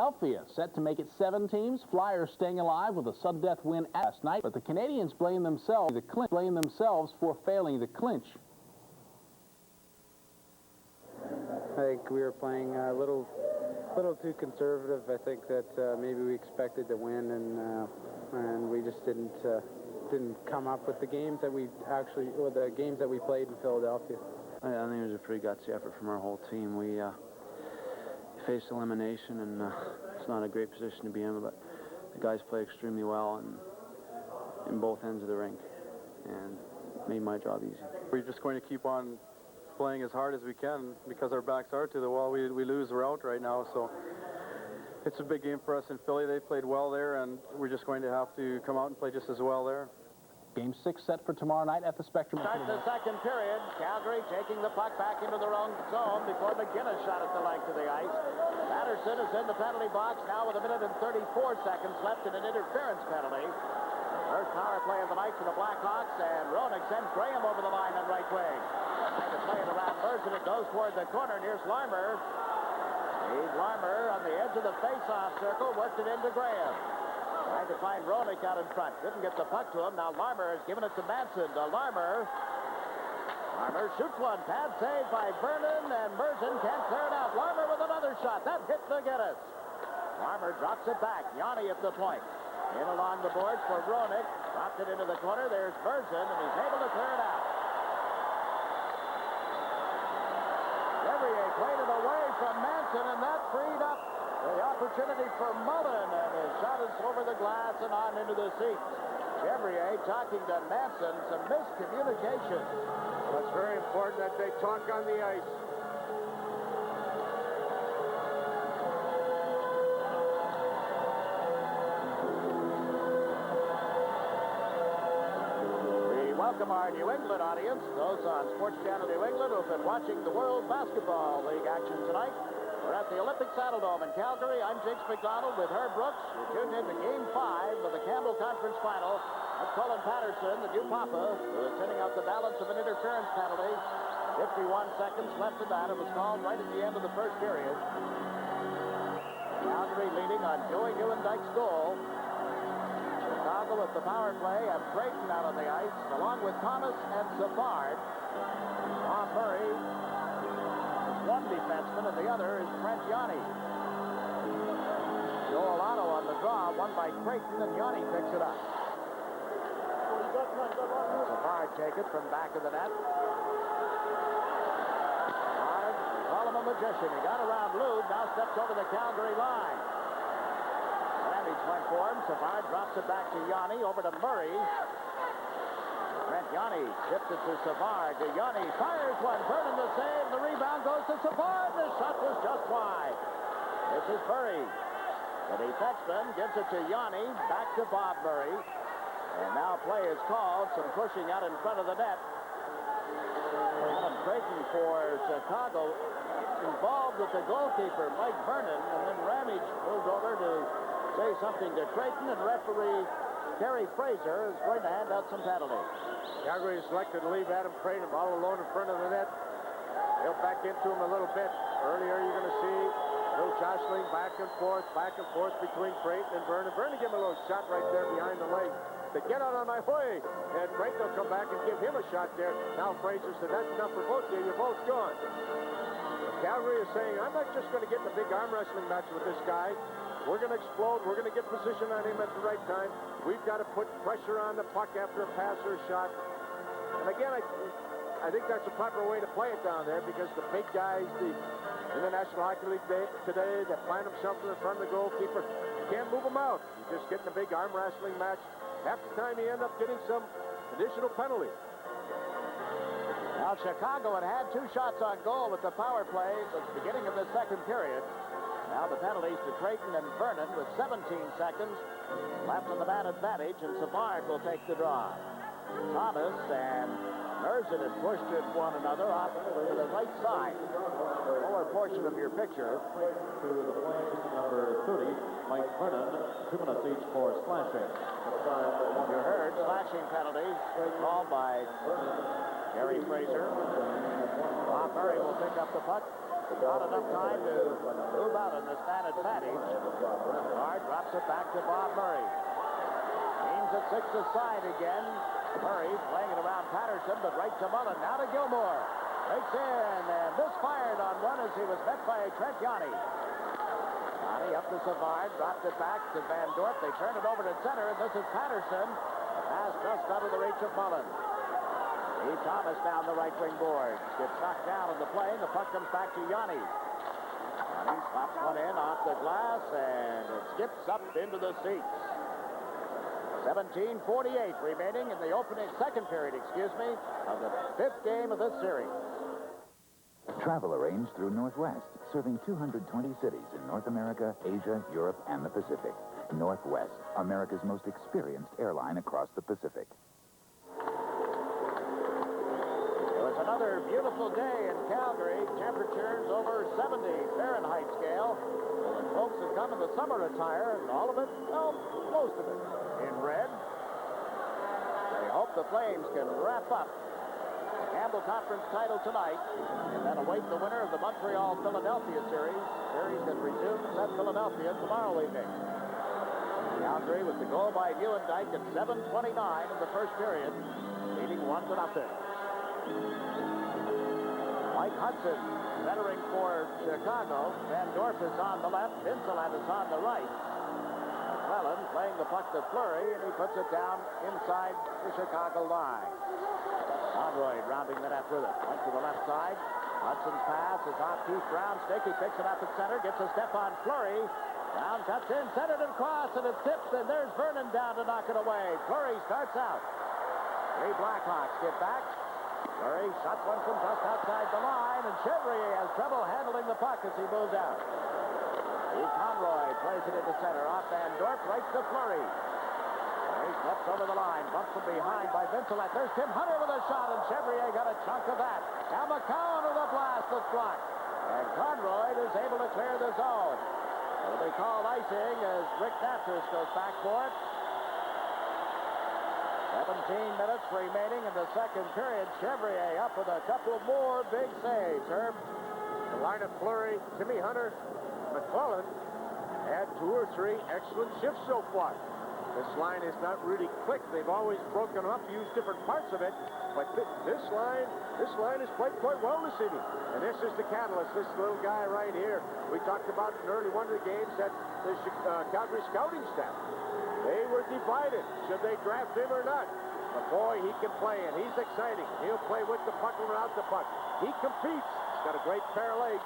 Philadelphia set to make it 7 teams. Flyers staying alive with a sudden death win last night, but the Canadians blame themselves for failing to clinch. I think we were playing a little too conservative. I think that maybe we expected to win, and we just didn't come up with the games that we played in Philadelphia. I think it was a pretty gutsy effort from our whole team. We faced elimination, and it's not a great position to be in, but the guys play extremely well and in both ends of the rink, and made my job easy. We're just going to keep on playing as hard as we can because our backs are to the wall. We lose, we're out right now, so it's a big game for us in Philly. They played well there, and we're just going to have to come out and play just as well there. Game 6 set for tomorrow night at the Spectrum. Starts the second period. Calgary taking the puck back into their own zone before McGinnis shot at the length of the ice. Patterson is in the penalty box now with 1 minute and 34 seconds left in an interference penalty. First power play of the night for the Blackhawks, and Roenick sends Graham over the line on right wing. Trying to play it around Mercer. It goes toward the corner. And here's Larmer. Larmer on the edge of the face-off circle, worked it into Graham. Trying to find Roenick out in front. Didn't get the puck to him. Now Larmer has given it to Manson. To Larmer. Larmer shoots one. Pad saved by Vernon, and Merson can't clear it out. Larmer with another shot. That hit McGinnis. Larmer drops it back. Yanni at the point. In along the boards for Roenick. Dropped it into the corner. There's Merson, and he's able to clear it out. Played it away from Manson, and that freed up the opportunity for Mullen, and his shot is over the glass and on into the seats. Chevrier talking to Manson, some miscommunication. Well, it's very important that they talk on the ice. Welcome our New England audience, those on Sports Channel New England who've been watching the World Basketball League action tonight. We're at the Olympic Saddledome in Calgary. I'm Jakes McDonald with Herb Brooks. You're tuned in to Game 5 of the Campbell Conference Final. That's Colin Patterson, the new Papa, who is sending out the balance of an interference penalty. 51 seconds left of that. It was called right at the end of the first period. Calgary leading on Joey Newendike's goal. Chicago with the power play, and Creighton out on the ice, along with Thomas and Savard. Bob Murray is one defenseman, and the other is Trent Yanni. Joel Otto on the draw, won by Creighton, and Yanni picks it up. Savard take it from back of the net. Savard, we call him a magician. He got around Lube, now steps over the Calgary line. Went for him. Savard drops it back to Yanni, over to Murray. Trent Yanni tipped it to Savard. To Yanni, fires one. Vernon the save. The rebound goes to Savard. The shot was just wide. This is Murray. The defenseman gives it to Yanni. Back to Bob Murray. And now play is called. Some pushing out in front of the net. Adam Creighton for Chicago involved with the goalkeeper, Mike Vernon, and then Ramage moved over to say something to Creighton, and referee Kerry Fraser is going to hand out some penalties. Calgary is selected to leave Adam Creighton all alone in front of the net. They'll back into him a little bit. Earlier, you're going to see a little jostling back and forth between Creighton and Vernon. Vernon give him a little shot right there behind the leg. To get out on my way. And Creighton will come back and give him a shot there. Now Fraser said, that's enough for both of you. You're both gone. Calgary is saying, I'm not just going to get in a big arm wrestling match with this guy. We're going to explode. We're going to get position on him at the right time. We've got to put pressure on the puck after a pass or a shot. And again, I think that's a proper way to play it down there, because the big guys, in the National Hockey League today, that find themselves in front of the goalkeeper, you can't move them out. You just get in a big arm wrestling match. Half the time you end up getting some additional penalties. Now Chicago had 2 shots on goal with the power play at the beginning of the second period. Now the penalties to Creighton and Vernon with 17 seconds left on the man advantage, and Savard will take the draw. Thomas and Merson had pushed at one another off to the right side. Lower portion of your picture. To the point number 30, Mike Vernon, 2 minutes each for slashing. You heard slashing penalties called by Gary Fraser. Bob Murray will pick up the puck. Not enough time to move out on this man advantage. Hard drops it back to Bob Murray. Aims at 6 aside again. Murray playing it around Patterson, but right to Mullen. Now to Gilmore. Breaks in and misfired on one as he was met by Trent Yanni. Yanni up to Savard, dropped it back to Van Dorp. They turn it over to center, and this is Patterson. Pass just out of the reach of Mullen. E. Thomas down the right wing board. Gets knocked down in the play. The puck comes back to Yanni. Yanni slaps one in off the glass, and it skips up into the seats. 17:48 remaining in the second period, of the 5th game of this series. Travel arranged through Northwest, serving 220 cities in North America, Asia, Europe, and the Pacific. Northwest, America's most experienced airline across the Pacific. It was another beautiful day in Calgary. Temperatures over 70 Fahrenheit scale. And folks have come in the summer attire, and all of it, well, most of it, in red. They hope the Flames can wrap up the Campbell Conference title tonight and then await the winner of the Montreal-Philadelphia series. Series that resumes at Philadelphia tomorrow evening. Calgary with the goal by Newendijk at 7:29 in the first period, leading 1-0. Mike Hudson centering for Chicago. Van Dorp is on the left. Vinceland is on the right. McClellan playing the puck to Fleury, and he puts it down inside the Chicago line. Conroy rounding the net with it. Went to the left side. Hudson's pass is off Keith Brown's stick. He picks it up at center. Gets a step on Fleury. Brown cuts in, centered and cross, and it tips, and there's Vernon down to knock it away. Fleury starts out. 3 Blackhawks get back. Fleury shots one from just outside the line, and Chevrier has trouble handling the puck as he moves out. Conroy plays it into center. Off Van Dorp, right to Fleury. He steps over the line, bumped from behind by Vincelet. There's Tim Hunter with a shot, and Chevrier got a chunk of that. Now McCowan with a blast that's blocked. And Conroy is able to clear the zone. It'll be called icing as Rick Natras goes back for it. 17 minutes remaining in the second period. Chevrier up with a couple more big saves. Herb. The line of Fleury, Timmy Hunter, McClellan had 2 or 3 excellent shifts so far. This line has not really clicked. They've always broken up, used different parts of it, but this line has played quite well this evening. And this is the catalyst, this little guy right here. We talked about in early one of the games that the Calgary scouting staff, they were divided. Should they draft him or not? But boy, he can play, and he's exciting. He'll play with the puck and without the puck. He competes. He's got a great pair of legs.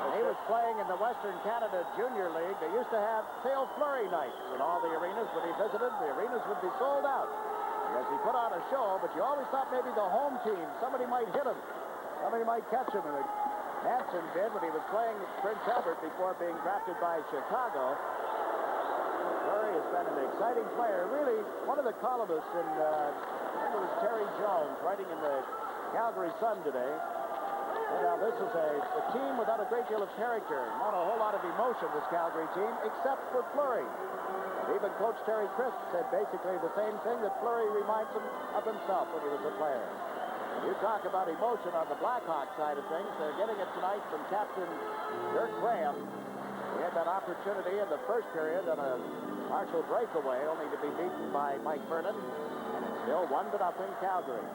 When he was playing in the Western Canada Junior League, they used to have Phil Fleury nights in all the arenas. When he visited, the arenas would be sold out because he put on a show, but you always thought maybe the home team, somebody might hit him. Somebody might catch him. And Hansen did when he was playing Prince Albert before being drafted by Chicago. Fleury has been an exciting player. Really, one of the columnists in, I think it was Terry Jones, writing in the Calgary Sun today. Now, this is a team without a great deal of character. Not a whole lot of emotion, this Calgary team, except for Fleury. And even Coach Terry Crisp said basically the same thing, that Fleury reminds him of himself when he was a player. You talk about emotion on the Blackhawks side of things. They're getting it tonight from Captain Dirk Graham. He had that opportunity in the first period on a partial breakaway, only to be beaten by Mike Vernon. And it's still 1-0 Calgary.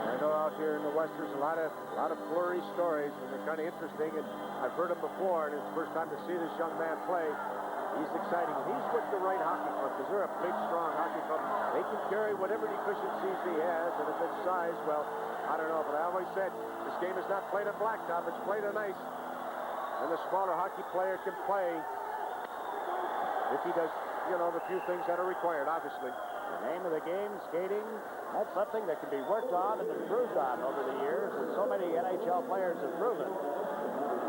I know out here in the West there's a lot of Fleury stories, and they're kind of interesting, and I've heard them before, and it's the first time to see this young man play. He's exciting. He's with the right hockey club, because they're a big, strong hockey club. They can carry whatever deficiencies he has, and if it's size, well, I don't know, but I always said this game is not played on blacktop, it's played on ice, and the smaller hockey player can play if he does, you know, the few things that are required, obviously. The name of the game, skating, that's something that can be worked on and improved on over the years, as so many NHL players have proven.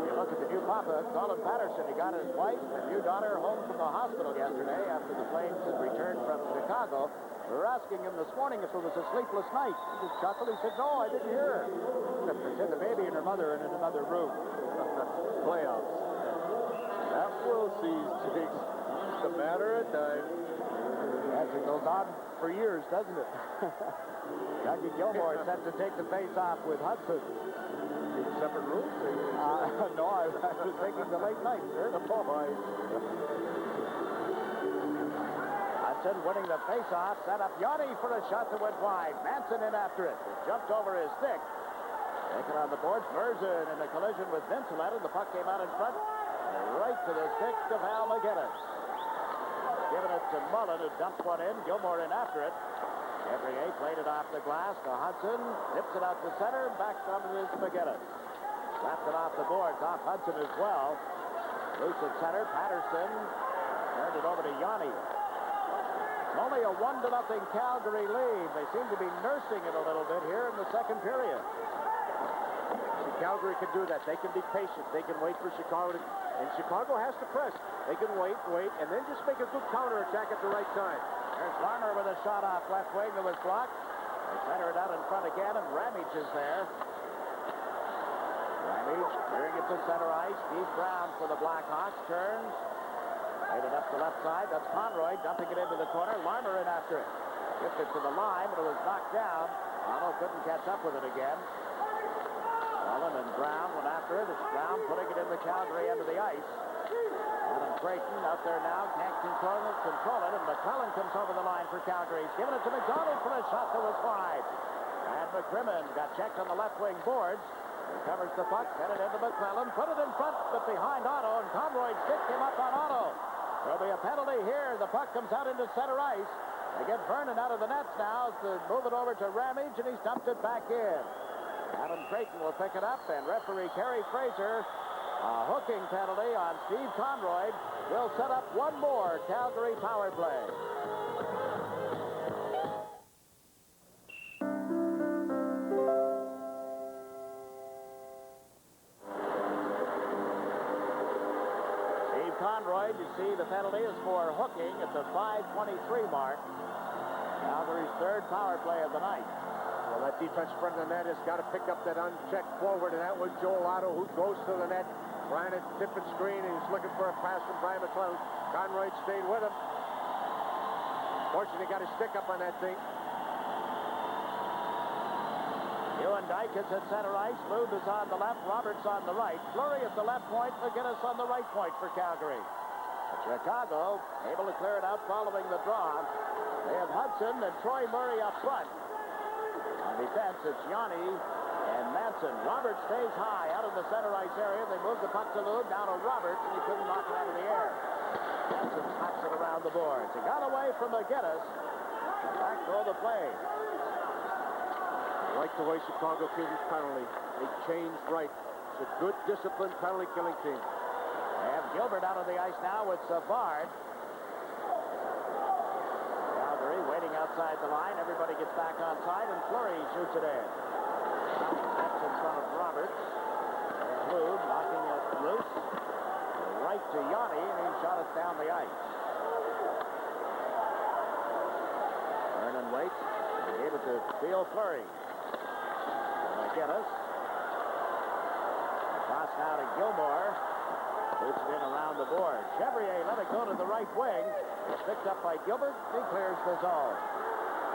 You look at the new papa, Colin Patterson. He got his wife and new daughter home from the hospital yesterday after the Flames had returned from Chicago. We were asking him this morning if it was a sleepless night. He just chuckled. He said, "No, I didn't hear her." They said the baby and her mother are in another room. Playoffs. That will cease, Jigs. It's a matter of time. Yes, it goes on for years, doesn't it? Dougie Gilmore set to take the face-off with Hudson. Separate rooms? No, I was thinking the late night, sir. Hudson winning the face-off, set up Yanni for a shot that went wide. Manson in after it. It jumped over his stick. Taken on the boards. Merzen in a collision with Vincelet, and the puck came out in front. Right to the stick of Al McGinnis. Giving it to Mullen, who dumps one in. Gilmore in after it. Gabriel played it off the glass to Hudson. Tips it out to center. Back from it is McGinnis. Slapped it off the boards. Off Hudson as well. Loose at center. Patterson turned it over to Yanni. It's only a 1-0 Calgary lead. They seem to be nursing it a little bit here in the second period. Calgary can do that. They can be patient. They can wait for Chicago to... And Chicago has to press. They can wait, and then just make a good counterattack at the right time. There's Larmer with a shot off left wing that was blocked. They center it out in front again, and Ramage is there. Ramage clearing it to center ice. Steve Brown for the Blackhawks. Turns. Laid it up the left side. That's Conroy dumping it into the corner. Larmer in after it. Tipped it to the line, but it was knocked down. Arnold couldn't catch up with it again. Mullen and Brown went after it. It's Brown putting it in the Calgary end of the ice. Adam Creighton out there now. Can't control it, and McClellan comes over the line for Calgary. He's giving it to McDonald for a shot that was wide. And McCrimmon got checked on the left wing boards. Recovers the puck, sent it into McClellan, put it in front, but behind Otto, and Conroy stick him up on Otto. There'll be a penalty here. The puck comes out into center ice. They get Vernon out of the nets now to move it over to Ramage, and he's dumped it back in. Adam Creighton will pick it up, and referee Kerry Fraser, a hooking penalty on Steve Conroy, will set up one more Calgary power play. Steve Conroy, you see the penalty is for hooking at the 5:23 mark. Calgary's third power play of the night. Well, that defense in front of the net has got to pick up that unchecked forward, and that was Joel Otto, who goes to the net, trying to tip and screen, and he's looking for a pass from Brian McClellan. Conroy stayed with him. Fortunately, got his stick up on that thing. Ewan Dyke is at center ice. Lube is on the left. Roberts on the right. Fleury at the left point. McGinnis on the right point for Calgary. Chicago able to clear it out following the draw. They have Hudson and Troy Murray up front. On defense, it's Yanni and Manson. Roberts stays high out of the center ice area. They move the puck to Lube, down to Roberts, and he couldn't knock it out of the air. Manson smacks it around the boards. He got away from McGinnis. Back throw the play. I like the way Chicago killed his penalty. They changed right. It's a good, disciplined penalty-killing team. They have Gilbert out of the ice now with Savard. Waiting outside the line. Everybody gets back on side, and Fleury shoots it in. Steps in front of Roberts. Lube knocking it loose. Right to Yanni, and he shot it down the ice. Vernon waits. He gave it to Theo Fleury. McGinnis. Cross now to Gilmore. Shoots it in around the board. Chevrier let it go to the right wing. It's picked up by Gilbert. He clears the zone.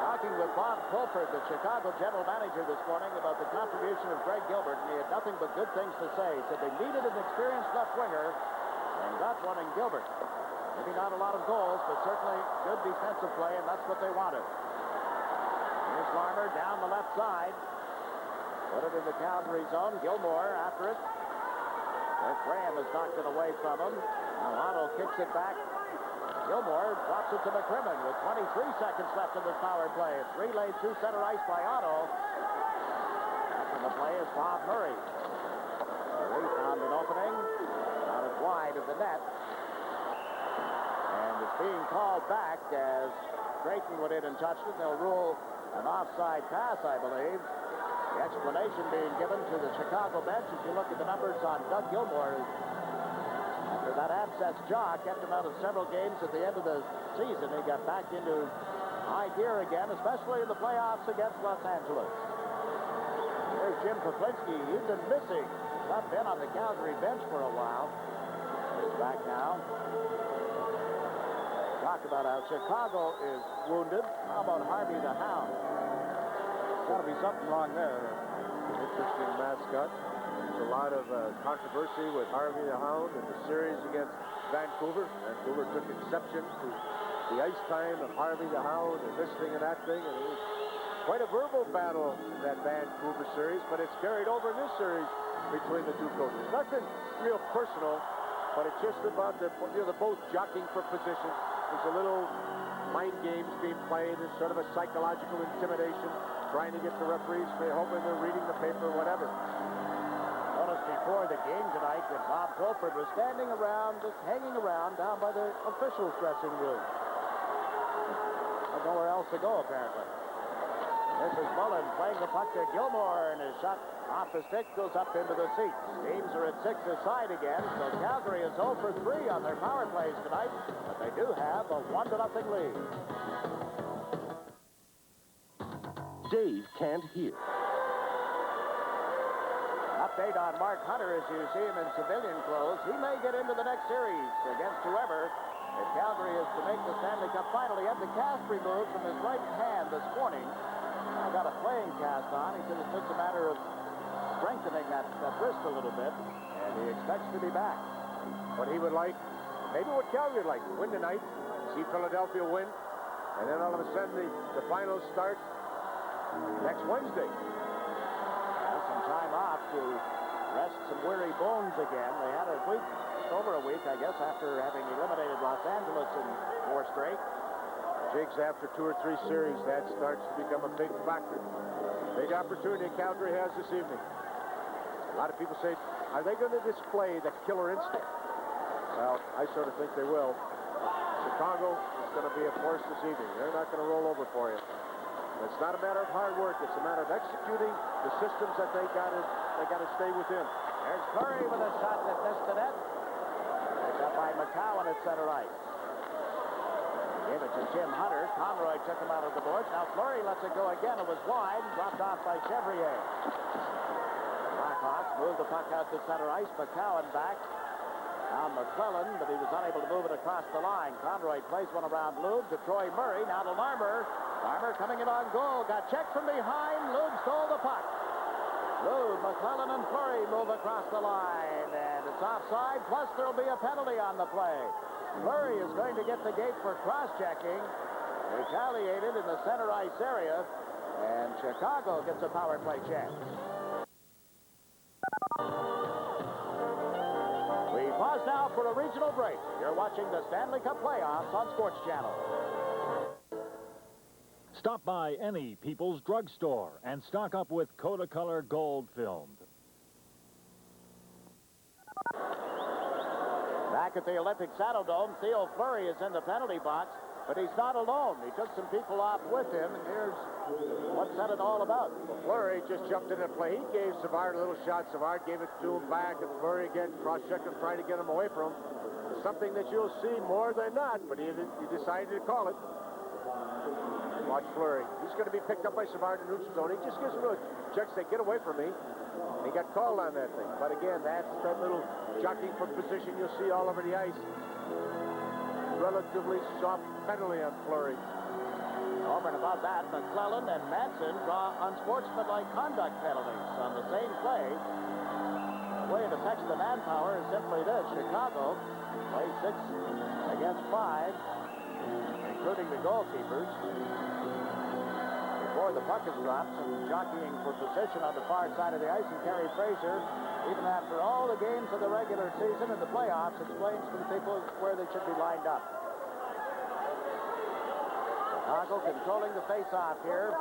Talking with Bob Pulford, the Chicago general manager this morning, about the contribution of Greg Gilbert, and he had nothing but good things to say. He said they needed an experienced left winger and got one in Gilbert. Maybe not a lot of goals, but certainly good defensive play, and that's what they wanted. Here's Larmer down the left side. Put it in the Calgary zone. Gilmore after it. Rick Graham has knocked it away from him. Now Otto kicks it back. Gilmore drops it to McCrimmon with 23 seconds left in this power play. It's relayed through center ice by Otto. After the play is Bob Murray. Murray found an opening. Out it wide of the net. And it's being called back as Creighton went in and touched it. They'll rule an offside pass, I believe. The explanation being given to the Chicago bench, if you look at the numbers on Doug Gilmore, after that abscess jaw kept him out of several games at the end of the season. He got back into high gear again, especially in the playoffs against Los Angeles. Here's Jim Paflinski. He's been missing. He's not been on the Calgary bench for a while. He's back now. talked about how Chicago is wounded. How about Harvey the Hound? Got to be something wrong there. Interesting mascot. There's a lot of controversy with Harvey the Hound in the series against Vancouver. Vancouver took exception to the ice time of Harvey the Hound and this thing and that thing, and it was quite a verbal battle in that Vancouver series, but it's carried over in this series between the two coaches. Nothing real personal, but it's just about they're both jockeying for position. There's a little mind games being played. There's sort of a psychological intimidation, trying to get the referees, hoping they're reading the paper, whatever. Notice before the game tonight that Bob Colford was standing around, just hanging around down by the officials' dressing room. There's nowhere else to go, apparently. This is Mullen playing the puck to Gilmore, and his shot off the stick goes up into the seats. Teams are at 6 aside again, so Calgary is 0 for 3 on their power plays tonight, but they do have a 1-0 lead. Dave can't hear. Update on Mark Hunter as you see him in civilian clothes. He may get into the next series against whoever. If Calgary is to make the Stanley Cup final, he had the cast removed from his right hand this morning. I got a playing cast on. He said it's just a matter of strengthening that wrist a little bit, and he expects to be back. What he would like, maybe what Calgary would like, win tonight, see Philadelphia win, and then all of a sudden the finals start next Wednesday. Has some time off to rest some weary bones again. They had a week, just over a week, I guess, after having eliminated Los Angeles in 4 straight. Jakes, after 2 or 3 series, that starts to become a big factor. Big opportunity Calgary has this evening. A lot of people say, are they going to display the killer instinct? Well, I sort of think they will. Chicago is going to be a force this evening. They're not going to roll over for you. It's not a matter of hard work. It's a matter of executing the systems that they got to stay within. There's Curry with a shot that missed the net. Picked up by McCowan at center ice. Gave it to Jim Hunter. Conroy took him out of the boards. Now Fleury lets it go again. It was wide, dropped off by Chevrier. Blackhawks moved the puck out to center ice. McCowan back on McClellan, but he was unable to move it across the line. Conroy plays one around Lube to Troy Murray. Now to Larmer. Larmer coming in on goal. Got checked from behind. Lube stole the puck. Lube, McClellan, and Fleury move across the line, and it's offside, plus there'll be a penalty on the play. Fleury is going to get the gate for cross-checking. Retaliated in the center ice area, and Chicago gets a power play chance. We pause now for a regional break. You're watching the Stanley Cup playoffs on Sports Channel. Stop by any People's Drugstore and stock up with Kodacolor Gold Film. Back at the Olympic Saddle Dome, Theo Fleury is in the penalty box, but he's not alone. He took some people off with him, and here's what's that all about. Fleury just jumped into play. He gave Savard a little shot. Savard gave it to him back, and Fleury again cross-checking, trying to get him away from him. Something that you'll see more than not, but he decided to call it. Watch Fleury. He's going to be picked up by Savard in neutral zone. He just gives him a check, say, get away from me. And he got called on that thing. But again, that's that little jockeying for position you'll see all over the ice. Relatively soft penalty on Fleury. Over and above that, McClellan and Manson draw unsportsmanlike conduct penalties on the same play. The way it affects the manpower is simply this. Chicago plays 6 against 5, including the goalkeepers. Before the puck is dropped, some jockeying for position on the far side of the ice, and Kerry Fraser, even after all the games of the regular season and the playoffs, explains to the people where they should be lined up. Chicago controlling the face-off here.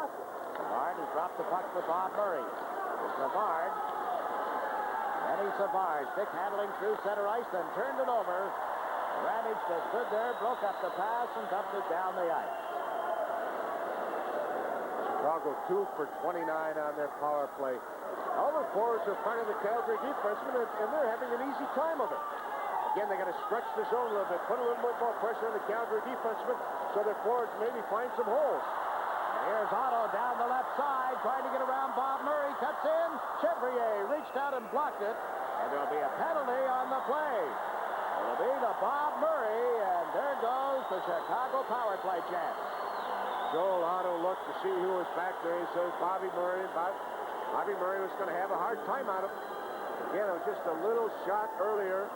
Savard has dropped the puck with Bob Murray. Savard. Eddie Savard, stick handling through center ice, then turned it over. Ranich just stood there, broke up the pass, and dumped it down the ice. Chicago 2 for 29 on their power play. All the forwards are part of the Calgary defensemen, and they're having an easy time of it. Again, they got to stretch the zone a little bit, put a little bit more pressure on the Calgary defensemen so their forwards maybe find some holes. And here's Otto down the left side, trying to get around Bob Murray. Cuts in. Chevrier reached out and blocked it, and there'll be a penalty on the play. It'll be to Bob Murray, and there goes the Chicago power play chance. Joel Otto looked to see who was back there. He says Bobby Murray. Bobby Murray was going to have a hard time on him. Again, it was just a little shot earlier.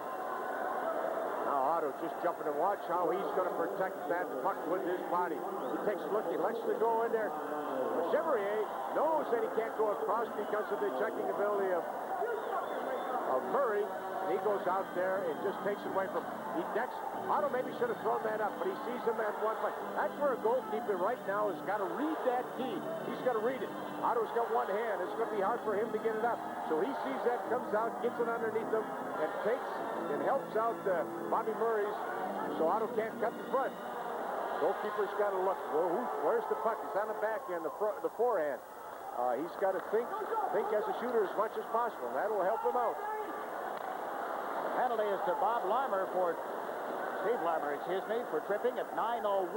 Now Otto just jumping to watch how he's going to protect that puck with his body. He takes a look. He lets it go in there. Chevrier knows that he can't go across because of the checking ability of Murray. And he goes out there and just takes it away from him. He decks. Otto maybe should have thrown that up, but he sees him at one point. That's where a goalkeeper right now has got to read that key. He's got to read it. Otto's got one hand. It's going to be hard for him to get it up. So he sees that, comes out, gets it underneath him, and takes and helps out Bobby Murray's, so Otto can't cut the front. Goalkeeper's got to look. Well, where's the puck? It's on the backhand, the forehand. He's got to think as a shooter as much as possible. That'll help him out. Penalty is to Steve Larmer, for tripping at 9:01.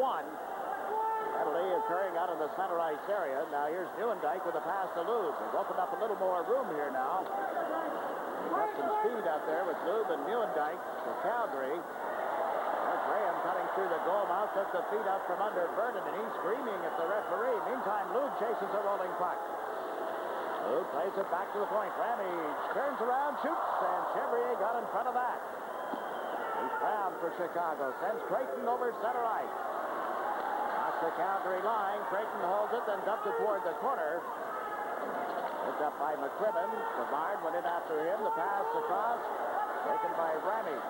Penalty occurring out in the center ice area. Now here's Neuendijk with a pass to Lube. They've opened up a little more room here now. They've got some speed out there with Lube and Neuendijk for Calgary. There's Graham cutting through the goal mouth, took the feet out from under Vernon, and he's screaming at the referee. Meantime, Lube chases a rolling puck. Lube plays it back to the point. Ramage turns around, shoots, and Chevrier got in front of that. He's Brown for Chicago. Sends Creighton over center ice. Across the Calgary line. Creighton holds it, then dumped it toward the corner. Picked up by McCrimmon. Savard went in after him. The pass across. Taken by Ramage.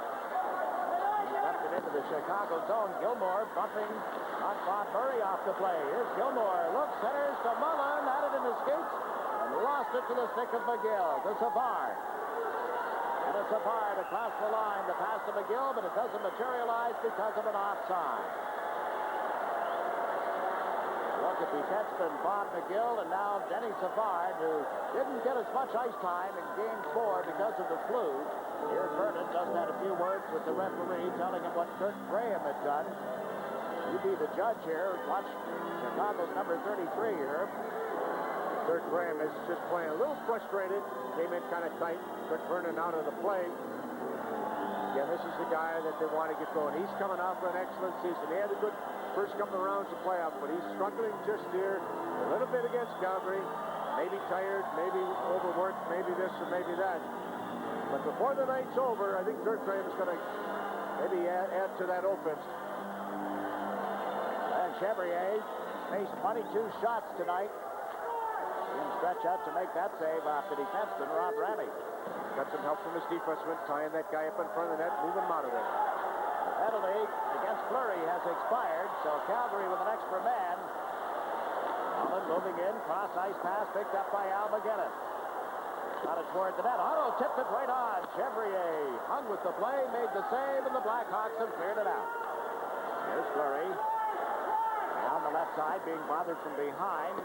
He dumped it into the Chicago zone. Gilmore bumping on Bob Murray off the play. Here's Gilmore. Looks, centers to Mullen. Had it in his skates. And lost it to the stick of McGill. To Savard. And it's Savard across the line. The pass to McGill, but it doesn't materialize because of an offside. Look at defenseman Bob McGill and now Denny Savard, who didn't get as much ice time in Game 4 because of the flu. Here Vernon just had a few words with the referee telling him what Kurt Graham had done. You be the judge here. Watch Chicago's number 33 here. Kurt Graham is just playing a little frustrated. Came in kind of tight. Kurt Vernon out of the play. Again, this is the guy that they want to get going. He's coming off an excellent season. He had a good first couple of rounds of playoff, but he's struggling just here a little bit against Calgary. Maybe tired, maybe overworked, maybe this or maybe that. But before the night's over, I think Kurt Graham is going to maybe add to that offense. And Chevrier faced 22 shots tonight. Stretch out to make that save off the defenseman, Rob Ramage. Got some help from his defenseman, tying that guy up in front of the net, moving him out of there. The penalty against Fleury has expired, so Calgary with an extra man. Mullen moving in, cross ice pass picked up by Al McGinnis. Got it toward the net. Otto tipped it right on. Chevrier hung with the play, made the save, and the Blackhawks have cleared it out. Here's Fleury. Down the left side, being bothered from behind.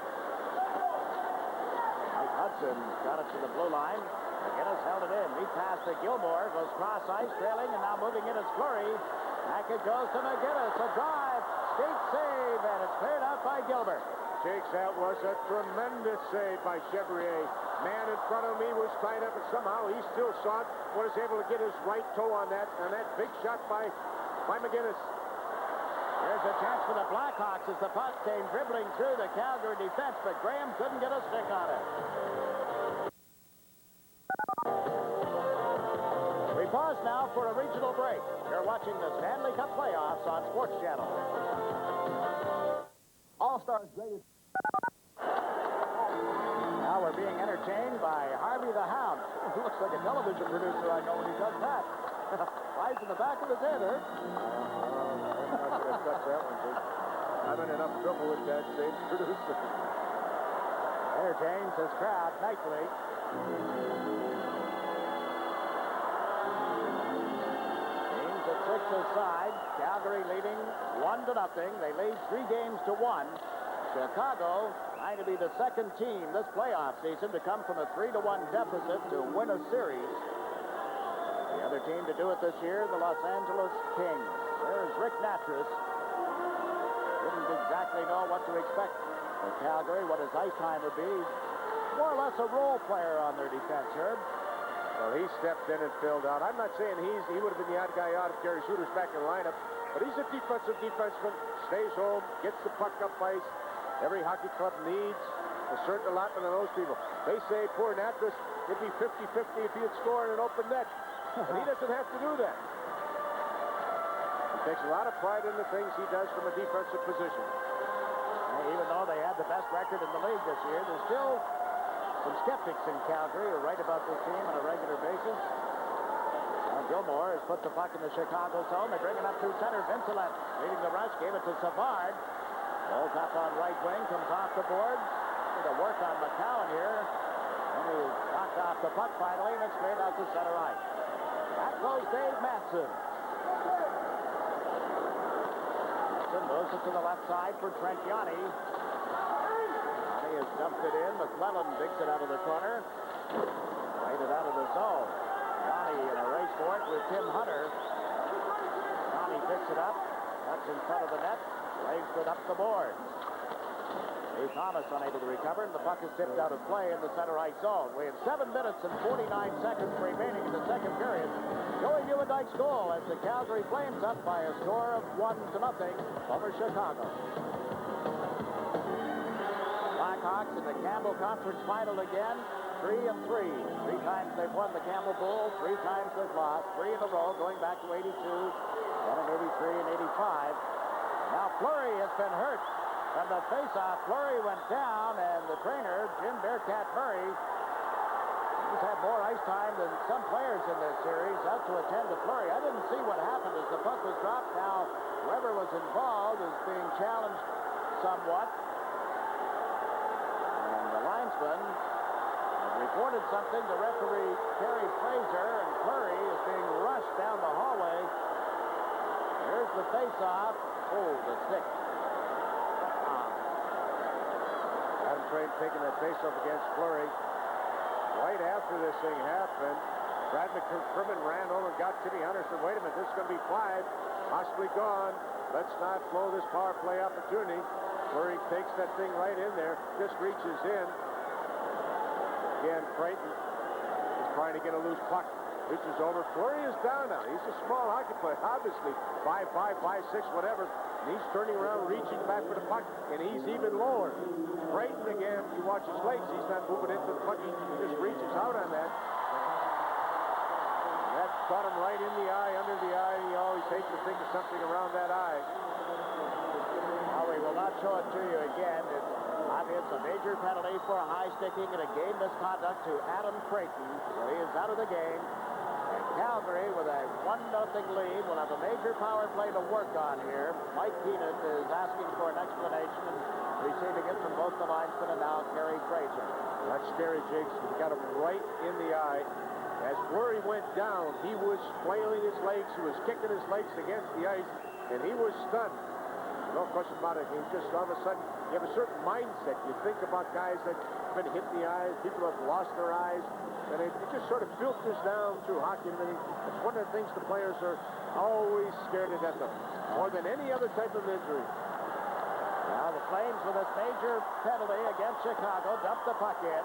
Hudson got it to the blue line. McGinnis held it in. He passed to Gilmore. Goes cross ice, trailing, and now moving in is Fleury. Back it goes to McGinnis. A drive. Skate save, and it's cleared out by Gilbert. Jakes, that was a tremendous save by Chevrier. Man in front of me was tied up, and somehow he still saw it. Was able to get his right toe on that big shot by McGinnis. There's a chance for the Blackhawks as the puck came dribbling through the Calgary defense, but Graham couldn't get a stick on it. We pause now for a regional break. You're watching the Stanley Cup playoffs on Sports Channel. All-Stars graded. Now we're being entertained by Harvey the Hound. He looks like a television producer, I know, when he does that. Eyes in the back of his head, huh? Touch that one, Jake. I'm in enough trouble with that same producer. Entertains his crowd nicely. Teams at 6 aside. Calgary leading 1-0. They lead 3 games to 1. Chicago trying to be the second team this playoff season to come from a 3-1 deficit to win a series. The other team to do it this year, the Los Angeles Kings. There's Rick Natras. Didn't exactly know what to expect for Calgary, what his ice time would be. More or less a role player on their defense, Herb. Well, he stepped in and filled out. I'm not saying he would have been the odd guy out if Gary Shooter's back in the lineup. But he's a defensive defenseman, stays home, gets the puck up ice. Every hockey club needs a certain allotment of those people. They say poor Natras, it'd be 50-50 if he'd score in an open net. But he doesn't have to do that. He takes a lot of pride in the things he does from a defensive position. Even though they had the best record in the league this year, there's still some skeptics in Calgary who write about this team on a regular basis. Gilmore has put the puck in the Chicago zone. They bring it up through center. Vincelette leading the rush. Gave it to Savard. Rolls up on right wing. Comes off the boards. To work on McCowan here. And he knocked off the puck finally. And it's straight out to center ice. Back goes Dave Manson. Manson moves it to the left side for Trent Yanni. Yanni has dumped it in. McClellan digs it out of the corner. Played it out of the zone. Yanni in a race for it with Tim Hunter. Yanni picks it up. That's in front of the net. Lays it up the board. Lee Thomas unable to recover, and the puck is tipped out of play in the center ice zone. We have 7 minutes and 49 seconds remaining in the second period. Joey Newendike's goal as the Calgary Flames up by a score of 1-0 over Chicago. Blackhawks in the Campbell Conference Final again. 3-3. 3 times they've won the Campbell Bowl. 3 times they've lost. 3 in a row, going back to 82, then in 83 and 85. Now Fleury has been hurt. From the face-off, Fleury went down, and the trainer, Jim Bearcat Murray, he's had more ice time than some players in this series, out to attend to Fleury. I didn't see what happened as the puck was dropped. Now, whoever was involved is being challenged somewhat. And the linesman reported something to referee Terry Fraser, and Fleury is being rushed down the hallway. Here's the face-off. Oh, the stick. Adam Train taking that face-off against Fleury. Right after this thing happened, Brad McCrimmon ran over and got Timmy Hunter. Said, wait a minute, this is going to be 5, possibly gone. Let's not blow this power play opportunity. Fleury takes that thing right in there, just reaches in. Again, Creighton is trying to get a loose puck. Reaches over. Fleury is down now. He's a small hockey player, obviously. 5'5", 5'6", whatever. And he's turning around, reaching back for the puck, and he's even lower. Creighton, again, you watch his legs. He's not moving into the puck. He just reaches out on that. And that got him right in the eye, under the eye. He always hates to think of something around that eye. Now, we will not show it to you again. It's obvious a major penalty for high sticking and a game misconduct to Adam Creighton. So he is out of the game. And Calgary, with a 1-0 lead, will have a major power play to work on here. Mike Keenan is asking for an explanation and receiving it from both the linesmen and now Kerry Fraser. That's scary, Jigs. He got him right in the eye. As Fleury went down, he was flailing his legs. He was kicking his legs against the ice, and he was stunned. No question about it. He just, all of a sudden, you have a certain mindset. You think about guys that have been hit in the eyes, people have lost their eyes, and it just sort of filters down through hockey. And it's one of the things the players are always scared to death of, more than any other type of injury. Now the Flames with a major penalty against Chicago dump the puck in.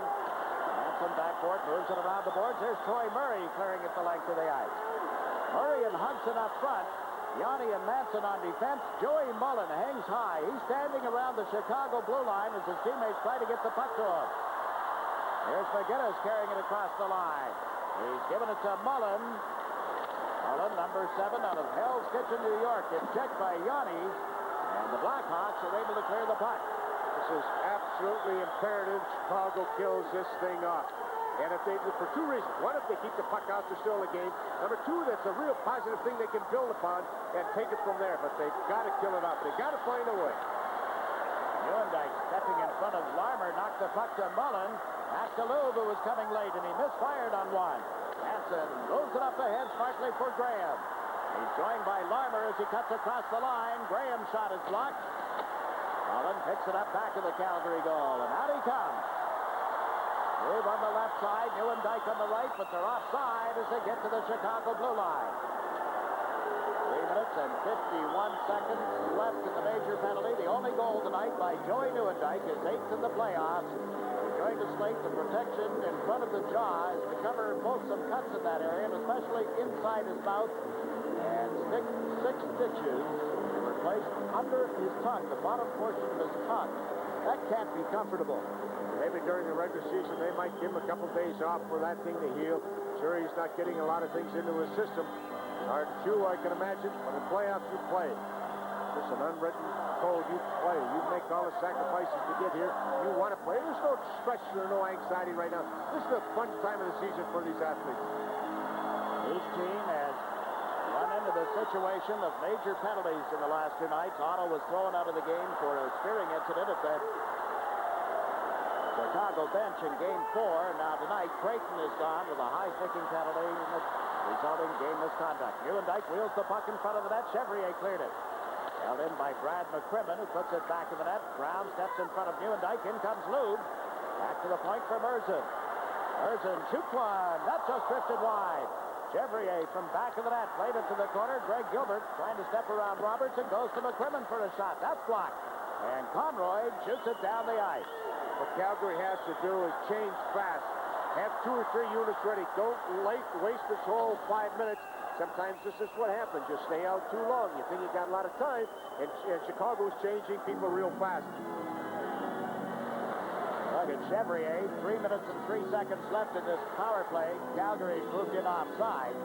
Manson backcourt moves it around the boards. There's Troy Murray clearing at the length of the ice. Murray and Hudson up front. Yanni and Manson on defense. Joey Mullen hangs high. He's standing around the Chicago blue line as his teammates try to get the puck to him. Here's McGinnis carrying it across the line. He's given it to Mullen. Mullen, number 7, out of Hell's Kitchen, New York. It's checked by Yanni, and the Blackhawks are able to clear the puck. This is absolutely imperative. Chicago kills this thing off. And if they, for 2 reasons. One, if they keep the puck out, they're still in the game. Number 2, that's a real positive thing they can build upon and take it from there. But they've got to kill it off. They've got to find a way. Newendike stepping in front of Larmer, knocked the puck to Mullen. Back to Loeb, who was coming late, and he misfired on one. Hansen moves it up ahead smartly for Graham. He's joined by Larmer as he cuts across the line. Graham's shot is blocked. Mullen picks it up back to the Calgary goal, and out he comes. Loeb on the left side, Newendike on the right, but they're offside as they get to the Chicago blue line. 3 minutes and 51 seconds left in the major penalty. The only goal tonight by Joey Newendike, his 8th in the playoffs. We're going to slate the protection in front of the jaw to cover both some cuts in that area, and especially inside his mouth and six stitches were placed under his tongue, the bottom portion of his tongue. That can't be comfortable. Maybe during the regular season, they might give him a couple days off for that thing to heal. Sure, he's not getting a lot of things into his system. It's hard to chew, I can imagine, but in playoffs, you play. It's an unwritten code. You play. You make all the sacrifices to get here. You want to play. There's no stress or no anxiety right now. This is a fun time of the season for these athletes. His team has run into the situation of major penalties in the last two nights. Otto was thrown out of the game for a spearing incident at the Chicago bench in Game 4. Now tonight, Creighton is gone with a high-sticking penalty in the resulting game misconduct. Newendijk wheels the puck in front of the net. Chevrier cleared it. Held in by Brad McCrimmon, who puts it back in the net. Brown steps in front of Newendijk. In comes Lube. Back to the point for Merzen. Merzen shoots one. That just drifted wide. Chevrier from back of the net. Played it to the corner. Greg Gilbert trying to step around Roberts and goes to McCrimmon for a shot. That's blocked. And Conroy shoots it down the ice. What Calgary has to do is change fast. Have 2 or 3 units ready. Don't waste this whole 5 minutes. Sometimes this is what happens. You stay out too long. You think you got a lot of time, and Chicago's changing people real fast. Look at Chevrier. 3 minutes and 3 seconds left in this power play. Calgary moved in offside.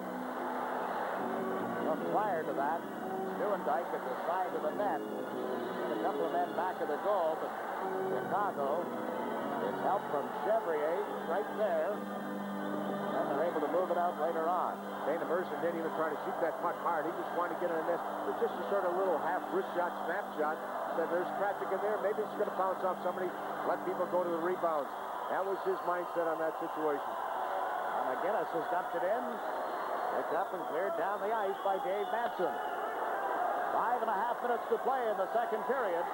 Well, prior to that, Newendijk at the side of the net. And a couple of men back of the goal, but Chicago gets help from Chevrier right there. And they're able to move it out later on. Dana Merzen didn't even try to shoot that puck hard. He just wanted to get in the net. It's just a sort of little half wrist shot, snapshot. Said there's traffic in there. Maybe it's going to bounce off somebody. Let people go to the rebounds. That was his mindset on that situation. And McGinnis has dumped it in. Picked up and cleared down the ice by Dave Manson. 5.5 minutes to play in the second period.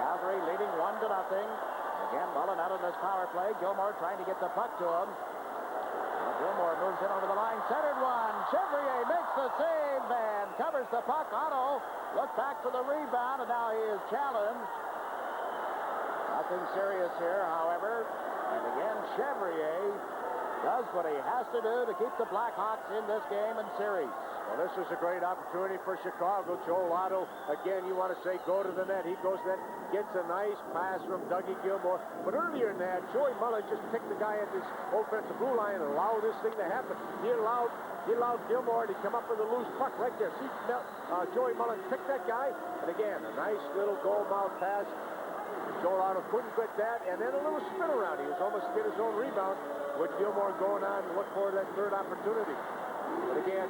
Calgary leading 1-0. Again, Mullen out on this power play. Gilmore trying to get the puck to him. Now Gilmore moves in over the line. Centered one. Chevrier makes the save and covers the puck. Otto looked back for the rebound, and now he is challenged. Nothing serious here, however. And again, Chevrier does what he has to do to keep the Blackhawks in this game and series. Well, this is a great opportunity for Chicago. Joel Otto, again, you want to say go to the net. He goes to the net, gets a nice pass from Dougie Gilmore. But earlier than that, Joey Mullen just picked the guy at his offensive blue line and allowed this thing to happen. He allowed Gilmore to come up with a loose puck right there. See, Joey Mullen picked that guy. And again, a nice little goal mouth pass. Joel Otto couldn't get that. And then a little spin around. He was almost to get his own rebound with Gilmore going on to look for that third opportunity. But again,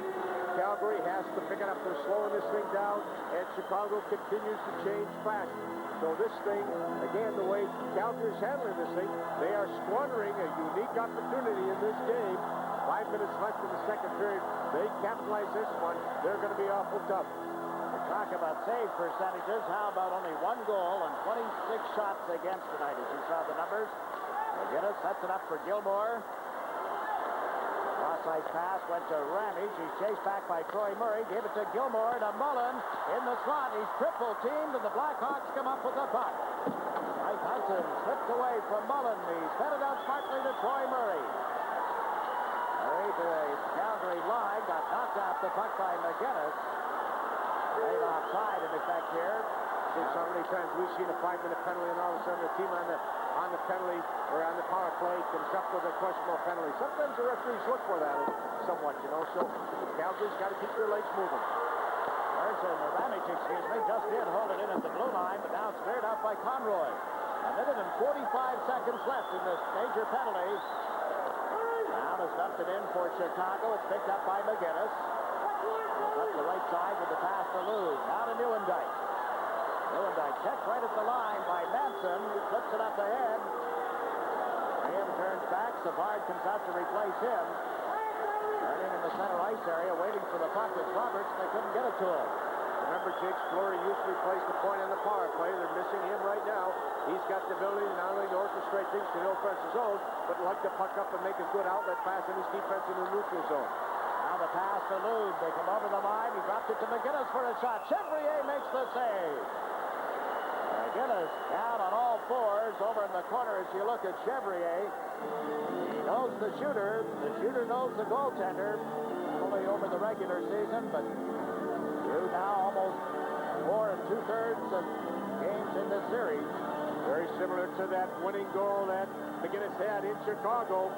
Calgary has to pick it up. They're slowing this thing down, and Chicago continues to change fast. So this thing, again, the way Calgary's handling this thing, they are squandering a unique opportunity in this game. 5 minutes left in the second period. They capitalize this one. They're going to be awful tough. Talk about save percentages. How about only 1 goal and 26 shots against tonight, as you saw the numbers. McGinnis sets it up for Gilmore. Cross-ice pass went to Ramage. He's chased back by Troy Murray. Gave it to Gilmore to Mullen in the slot. He's triple teamed, and the Blackhawks come up with the puck. Mike Hudson slipped away from Mullen. He fed it out smartly to Troy Murray. Murray to the Calgary line. Got knocked off the puck by McGinnis. Laid offside in effect here. See so many times we've seen a 5-minute penalty, and all of a sudden the team on the penalty or on the power play comes up with a questionable penalty. Sometimes the referees look for that somewhat, you know. So Calgary's got to keep their legs moving. Ramage, just did hold it in at the blue line, but now it's cleared out by Conroy. 1 minute and 45 seconds left in this major penalty. Now has dumped it in for Chicago. It's picked up by McGinnis. Up the right side with the pass to Lou. Now to Newendijk. Newendijk checked right at the line by Manson, who flips it up ahead. Graham turns back. Savard comes out to replace him. Turning in the center ice area, waiting for the puck is Roberts. They couldn't get it to him. Remember, Jake Fleury usually plays the point on the power play. They're missing him right now. He's got the ability not only to orchestrate things to the offensive zone, but like to puck up and make a good outlet pass in his defense in the neutral zone. Now the pass to Lube. They come over the line. He dropped it to McGinnis for a shot. Chevrier makes the save. McGinnis down on all fours over in the corner as you look at Chevrier. He knows the shooter. The shooter knows the goaltender. Only over the regular season, but through now almost 4 2/3 of games in this series. Very similar to that winning goal that McGinnis had in Chicago.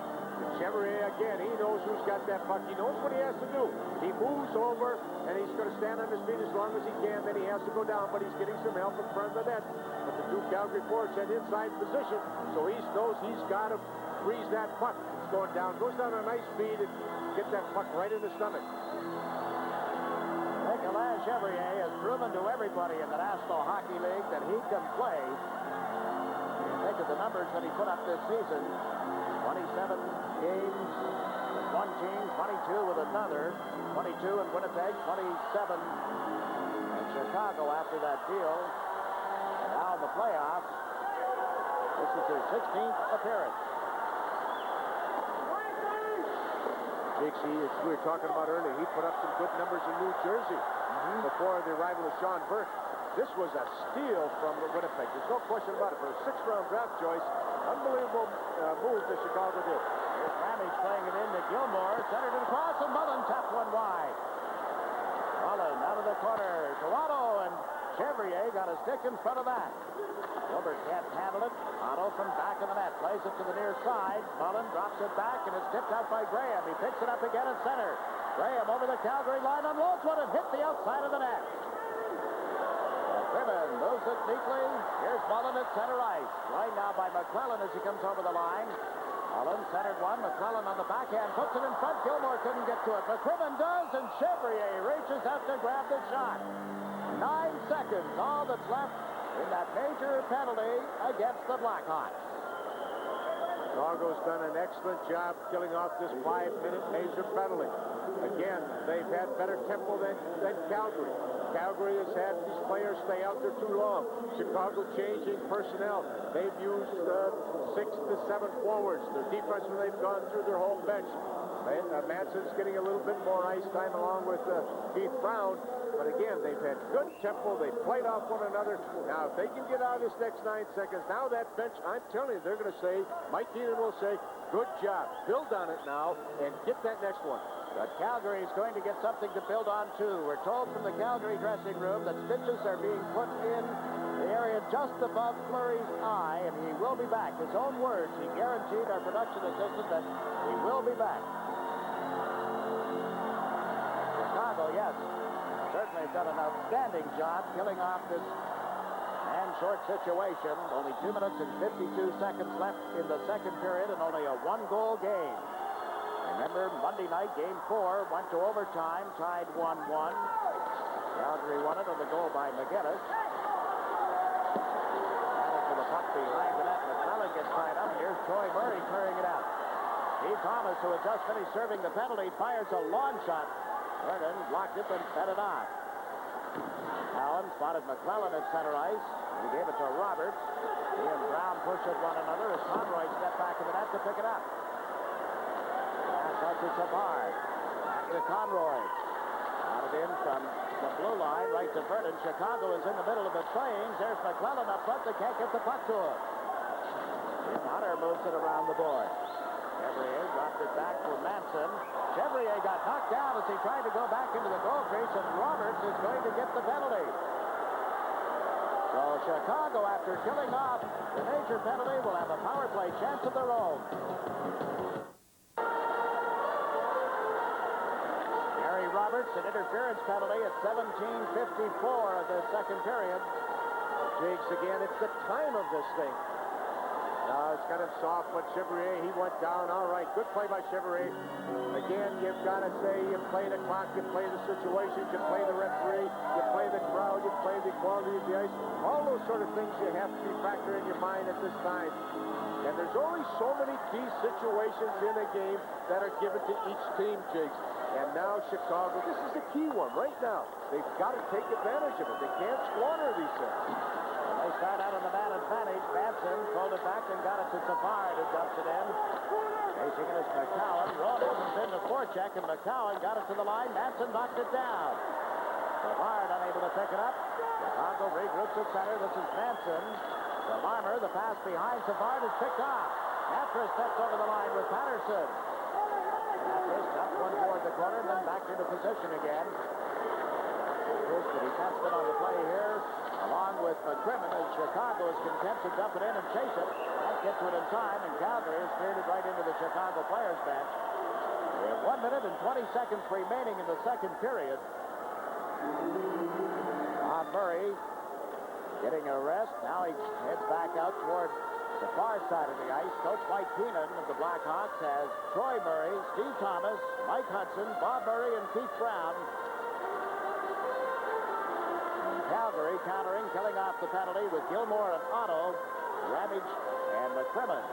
Chevrier again, he knows who's got that puck. He knows what he has to do. He moves over, and he's going to stand on his feet as long as he can. Then he has to go down, but he's getting some help in front of the net. But the two Calgary forwards had inside position, so he knows he's got to freeze that puck. It's going down, goes down a nice speed, and get that puck right in the stomach. Nicolas Chevrier has proven to everybody in the National Hockey League that he can play. Think of the numbers that he put up this season. 27 games with one team, 22 with another, 22 in Winnipeg, 27 in Chicago after that deal. And now in the playoffs, this is his 16th appearance. Dixie, as we were talking about earlier, he put up some good numbers in New Jersey before the arrival of Sean Burke. This was a steal from Winnipeg. There's no question about it. For a 6th-round draft choice, unbelievable move that Chicago did. Here's Ramage playing it in to Gilmore. Centered it across, and Mullen tapped one wide. Mullen out of the corner to Otto, and Chevrier got a stick in front of that. Gilbert can't handle it. Otto from back of the net plays it to the near side. Mullen drops it back, and it's tipped out by Graham. He picks it up again at center. Graham over the Calgary line, unloads one, and hit the outside of the net. Crimmins moves it neatly. Here's Mullen at center ice. Right now by McClellan as he comes over the line. Mullen centered one. McClellan on the backhand puts it in front. Gilmore couldn't get to it. McCrimmon does, and Chevrier reaches out to grab the shot. 9 seconds, all that's left in that major penalty against the Blackhawks. Chicago's done an excellent job killing off this 5-minute major penalty. Again, they've had better tempo than Calgary. Calgary has had these players stay out there too long. Chicago changing personnel. They've used 6 to 7 forwards. Their defense, when they've gone through their whole bench. Manson's getting a little bit more ice time along with Keith Brown. But again, they've had good tempo. They've played off one another. Now, if they can get out of this next 9 seconds, now that bench, I'm telling you, they're going to say, Mike Keenan will say, good job. Build on it now and get that next one. But Calgary is going to get something to build on, too. We're told from the Calgary dressing room that stitches are being put in the area just above Fleury's eye, and he will be back. His own words, he guaranteed our production assistant that he will be back. Chicago, yes, certainly done an outstanding job killing off this man-short situation. Only 2 minutes and 52 seconds left in the second period and only a 1-goal game. Remember, Monday night, Game 4 went to overtime, tied 1-1. Calgary won it on the goal by McGinnis. Added to the puck behind the net. McClellan gets tied up. Here's Troy Murray clearing it out. Steve Thomas, who had just finished serving the penalty, fires a long shot. Vernon blocked it and fed it off. Allen spotted McClellan at center ice. He gave it to Roberts. He and Brown pushed at one another as Conroy stepped back in the net to pick it up. Out to Savard. Back to Conroy. Out it in from the blue line right to Vernon. Chicago is in the middle of the Flames. There's McClellan up front. They can't get the puck to him. Jim Hunter moves it around the board. Chevrier dropped it back for Manson. Chevrier got knocked down as he tried to go back into the goal crease, and Roberts is going to get the penalty. So Chicago, after killing off the major penalty, will have a power play chance of their own. Roberts, an interference penalty at 17:54 of the second period. Jakes again, it's the time of this thing. Now it's kind of soft, but Chevrier, he went down. All right, good play by Chevrier. Again, you've got to say you play the clock, you play the situations, you play the referee, you play the crowd, you play the quality of the ice. All those sort of things you have to be factored in your mind at this time. And there's only so many key situations in a game that are given to each team, Jakes. And now Chicago, this is the key one right now. They've got to take advantage of it. They can't squander these things. Well, they start out on the man advantage. Manson pulled it back and got it to Savard, who dumps it in. Facing it is McCowan. Rollins in the forecheck, and McCowan got it to the line. Manson knocked it down. Savard unable to pick it up. Chicago regroups at center. This is Manson. The Marmer, the pass behind Savard is picked off. Mattress steps over the line with Patterson. Mattress dumped one toward the corner and then back into position again. Here's the defenseman on the play here, along with McCrimmon, as Chicago is content to dump it in and chase it. Can't get to it in time, and Calgary has cleared it right into the Chicago players' bench. We have 1 minute and 20 seconds remaining in the second period. Bob Murray getting a rest. Now he heads back out toward the far side of the ice. Coach Mike Keenan of the Blackhawks has Troy Murray, Steve Thomas, Mike Hudson, Bob Murray, and Keith Brown. And Calgary countering, killing off the penalty with Gilmore and Otto, Ramage, and McCrimmon.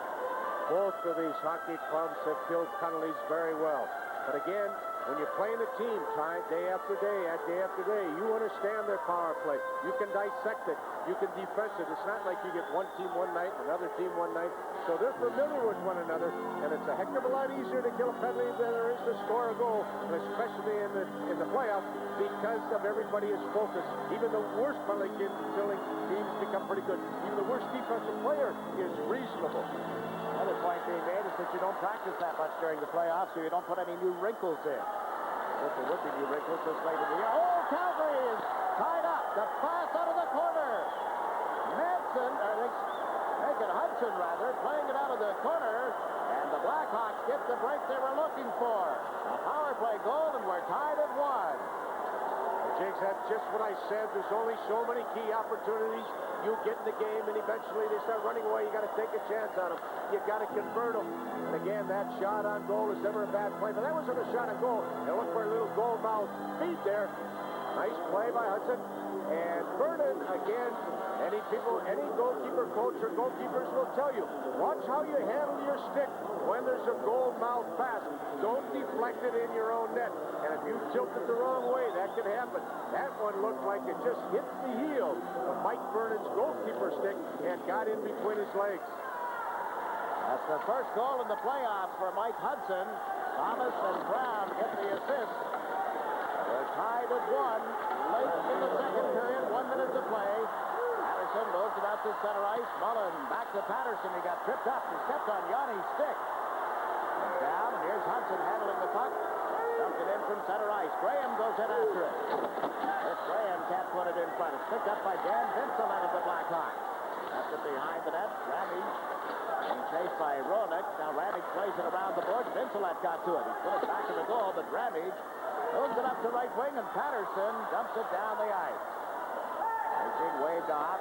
Both of these hockey clubs have killed penalties very well. But again, when you're playing a team day after day, you understand their power play. You can dissect it. You can defense it. It's not like you get one team one night, another team one night. So they're familiar with one another, and it's a heck of a lot easier to kill a penalty than there is to score a goal, and especially in the playoffs, because of everybody is focused. Even the worst penalty killing teams become pretty good. Even the worst defensive player is reasonable. Another point being made is that you don't practice that much during the playoffs, so you don't put any new wrinkles in. If there would be new wrinkles this late in the year. Oh, Calgary is tied up. The pass out of the corner. Hudson, playing it out of the corner, and the Blackhawks get the break they were looking for. A power play goal, and we're tied at 1. Jigs, that's just what I said. There's only so many key opportunities. You get in the game, and eventually they start running away. You got to take a chance on them. You got to convert them. And again, that shot on goal is never a bad play. But that wasn't a shot on goal. They look for a little goal mouth feed there. Nice play by Hudson. And Vernon, again, any goalkeeper coach or goalkeepers will tell you, watch how you handle your stick when there's a goal mouth pass. Don't deflect it in your own net. And if you tilt it the wrong way, that can happen. That one looked like it just hit the heel of Mike Vernon's goalkeeper stick and got in between his legs. That's the first goal in the playoffs for Mike Hudson. Thomas and Brown get the assist. They're tied at 1. Late in the second period, 1 minute to play. Patterson moves it out to center ice. Mullen back to Patterson. He got tripped up and stepped on Yanni's stick. And down, and here's Hudson handling the puck. Dumped it in from center ice. Graham goes in after it. This Graham can't put it in front. It's picked up by Dan Vincelette of the Blackhawks. That's it behind the net. Ramage being chased by Roenick. Now Ramage plays it around the boards. Vincelette got to it. He put it back to the goal, but Ramage moves it up to right wing, and Patterson dumps it down the ice. Racing waved off.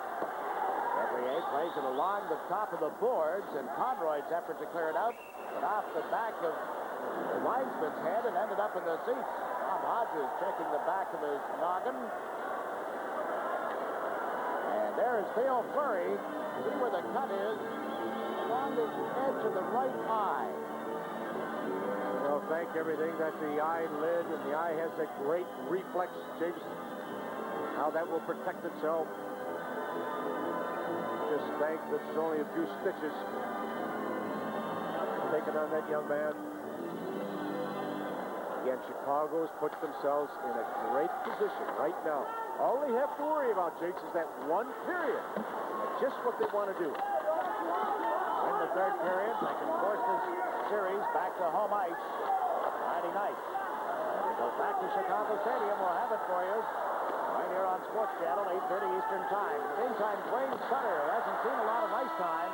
Gabriel plays it along the top of the boards, and Conroy's effort to clear it out, but off the back of the linesman's head and ended up in the seats. Tom Hodges checking the back of his noggin. And there is Theo Fleury. See where the cut is? Along the edge of the right eye. Well, thank everything that the eyelid, and the eye has a great reflex, Jigs. How that will protect itself. Just thank that there's only a few stitches taken on that young man. Again, Chicago's put themselves in a great position right now. All they have to worry about, Jigs, is that one period. And just what they want to do. In the third period, they can force this series back to home ice Friday night. And it goes back to Chicago Stadium. We'll have it for you right here on Sports Channel, 8:30 Eastern Time. In the meantime, Dwayne Sutter, who hasn't seen a lot of ice time,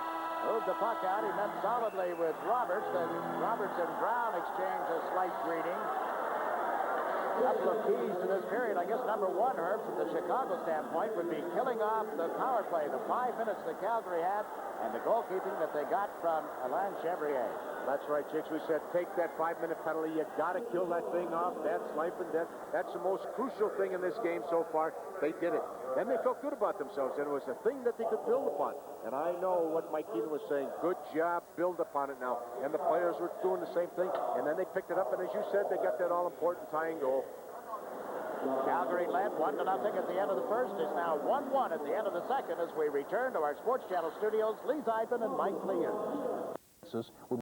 moved the puck out. He met solidly with Roberts. Then Roberts and Brown exchanged a slight greeting. A couple of keys to this period. I guess number one, Herb, from the Chicago standpoint, would be killing off the power play, the 5 minutes that Calgary had, and the goalkeeping that they got from Alain Chevrier. That's right, Jigs. We said take that 5-minute penalty. You got to kill that thing off. That's life and death. That's the most crucial thing in this game so far. They did it. Then they felt good about themselves, and it was a thing that they could build upon. And I know what Mike Keenan was saying. Good job. Build upon it now. And the players were doing the same thing. And then they picked it up, and as you said, they got that all-important tying goal. Calgary led 1-0 at the end of the first. It's now 1-1 at the end of the second as we return to our Sports Channel studios. Lee Zeidman and Mike Lear.